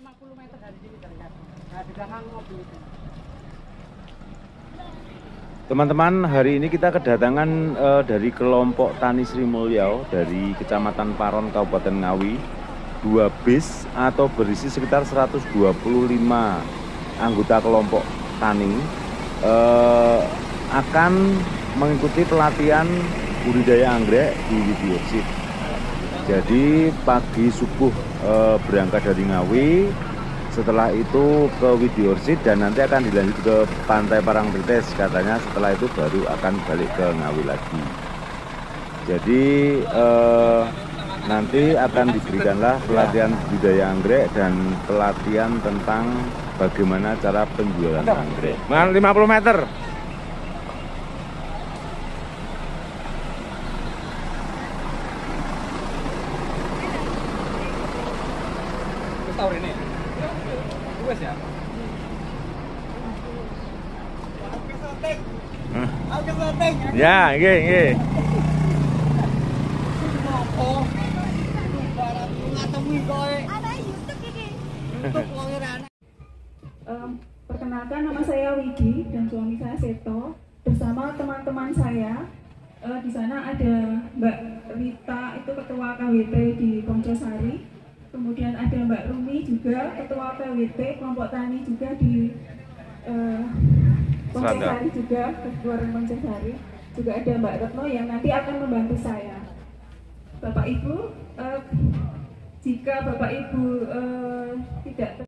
50 meter dari sini terlihat. Nah, di belakang mobil itu. Teman-teman, hari ini kita kedatangan dari kelompok Tani Sri Mulyao dari Kecamatan Paron, Kabupaten Ngawi. 2 bis atau berisi sekitar 125 anggota kelompok tani akan mengikuti pelatihan budidaya anggrek di Widyorsit. Jadi pagi subuh berangkat dari Ngawi, setelah itu ke Widyorsit dan nanti akan dilanjut ke Pantai Parangtritis. Katanya setelah itu baru akan balik ke Ngawi lagi. Jadi nanti akan diberikanlah pelatihan budidaya anggrek dan pelatihan tentang bagaimana cara penjualan anggrek. 50 meter. Ini. Wes ya. Ya, nggih. Perkenalkan, nama saya Widi dan suami saya Seto bersama teman-teman saya. Di sana ada Mbak Rita, itu ketua KWT di Poncosari. Kemudian ada Mbak Rumi juga ketua KWT kelompok tani juga di Poncosari juga, ketua Poncosari. Juga ada Mbak Retno yang nanti akan membantu saya. Bapak Ibu, jika Bapak Ibu tidak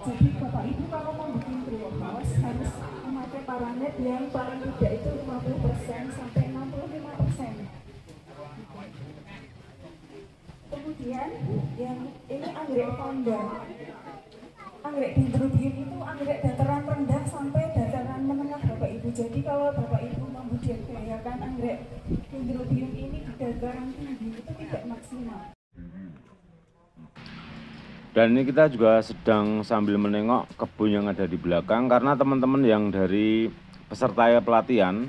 jadi Bapak Ibu kalau mau bikin greenhouse harus memakai paranet yang paling tidak itu 50% sampai 65%. Kemudian yang ini anggrek founder. Anggrek dendrobium itu anggrek dataran rendah sampai dataran menengah Bapak Ibu. Jadi kalau Bapak Ibu membudidayakan anggrek dendrobium ini di dataran tinggi itu tidak maksimal. Dan ini kita juga sedang sambil menengok kebun yang ada di belakang karena teman-teman yang dari peserta pelatihan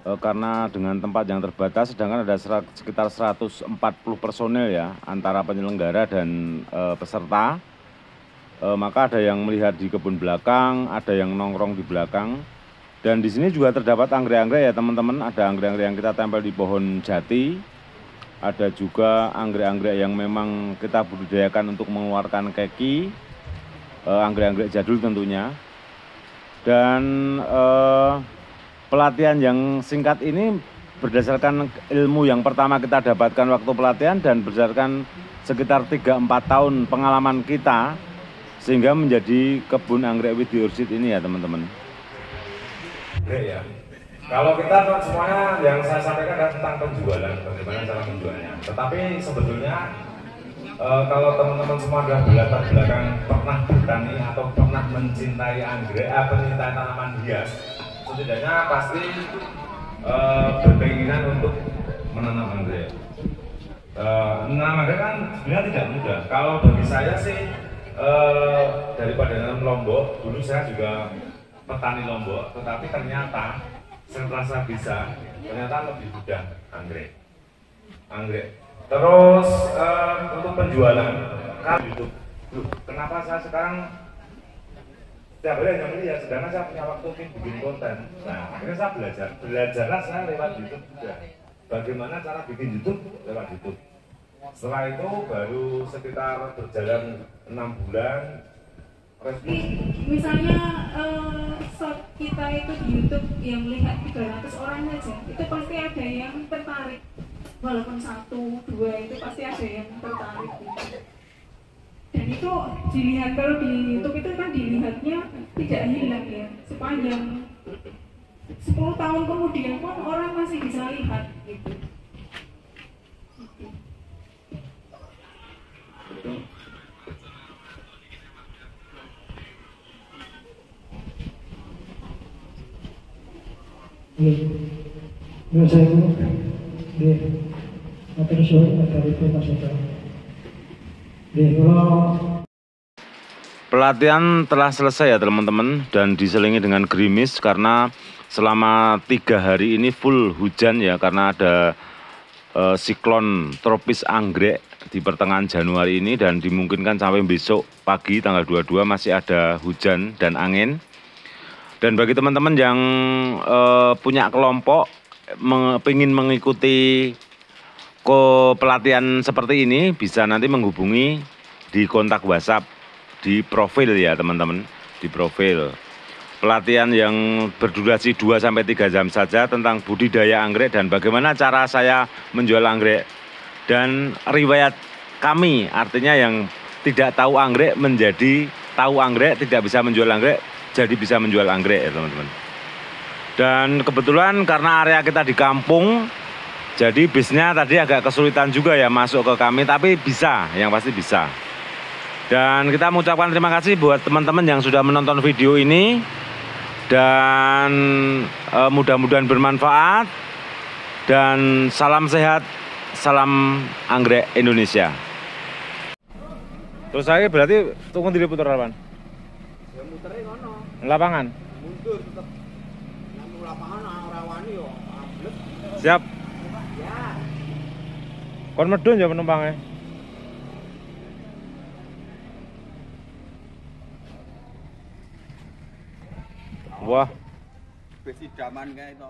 karena dengan tempat yang terbatas, sedangkan ada sekitar 140 personel ya antara penyelenggara dan peserta, maka ada yang melihat di kebun belakang, ada yang nongkrong di belakang. Dan di sini juga terdapat anggrek-anggrek ya teman-teman, ada anggrek-anggrek yang kita tempel di pohon jati. Ada juga anggrek-anggrek yang memang kita budidayakan untuk mengeluarkan keki, anggrek-anggrek jadul tentunya. Dan pelatihan yang singkat ini berdasarkan ilmu yang pertama kita dapatkan waktu pelatihan dan berdasarkan sekitar 3-4 tahun pengalaman kita sehingga menjadi kebun anggrek Widyorsit ini ya teman-teman. Ya. Kalau kita semuanya yang saya sampaikan adalah tentang penjualan, bagaimana cara menjualnya. Tetapi sebetulnya kalau teman-teman semua adalah berlatar belakang pernah bertani atau pernah mencintai anggrek, mencintai tanaman hias, setidaknya pasti berkeinginan untuk menanam anggrek. Menanam anggrek kan sebenarnya tidak mudah. Kalau bagi saya sih daripada nanam lombok, dulu saya juga petani lombok, tetapi ternyata setelah saya bisa, ternyata lebih mudah anggrek. Terus untuk penjualan, kan YouTube. Kenapa saya sekarang setiap hari hanya melihat, sedangkan saya punya waktu bikin konten. Nah, akhirnya saya belajarlah saya lewat YouTube juga. Bagaimana cara bikin YouTube lewat YouTube. Setelah itu baru sekitar berjalan 6 bulan. Misalnya short kita itu di YouTube yang melihat 300 orang saja, itu pasti ada yang tertarik, walaupun 1, 2 itu pasti ada yang tertarik gitu. Dan itu dilihat, kalau di YouTube itu kan dilihatnya tidak hilang ya, sepanjang 10 tahun kemudian pun orang masih bisa lihat gitu. Menurut saya di materi suara dari masyarakat. Pelatihan telah selesai ya teman-teman dan diselingi dengan gerimis karena selama 3 hari ini full hujan ya, karena ada siklon tropis anggrek di pertengahan Januari ini, dan dimungkinkan sampai besok pagi tanggal 22 masih ada hujan dan angin. Dan bagi teman-teman yang punya kelompok ingin mengikuti pelatihan seperti ini, bisa nanti menghubungi di kontak WhatsApp di profil ya teman-teman, di profil. Pelatihan yang berdurasi 2-3 jam saja tentang budidaya anggrek dan bagaimana cara saya menjual anggrek. Dan riwayat kami, artinya yang tidak tahu anggrek menjadi tahu anggrek, tidak bisa menjual anggrek jadi bisa menjual anggrek ya teman-teman. Dan kebetulan karena area kita di kampung, jadi bisnya tadi agak kesulitan juga ya masuk ke kami, tapi bisa, yang pasti bisa. Dan kita mengucapkan terima kasih buat teman-teman yang sudah menonton video ini. Dan mudah-mudahan bermanfaat. Dan salam sehat, salam anggrek Indonesia. Terus saya berarti tunggu di putar lapangan? Ya muternya ngono. Lapangan? Mundur tetep. Nang lapangan ora wani yo. Ambles. Siap. Ya. Kon medun ya penumpangnya. Wah. Besi daman kae to.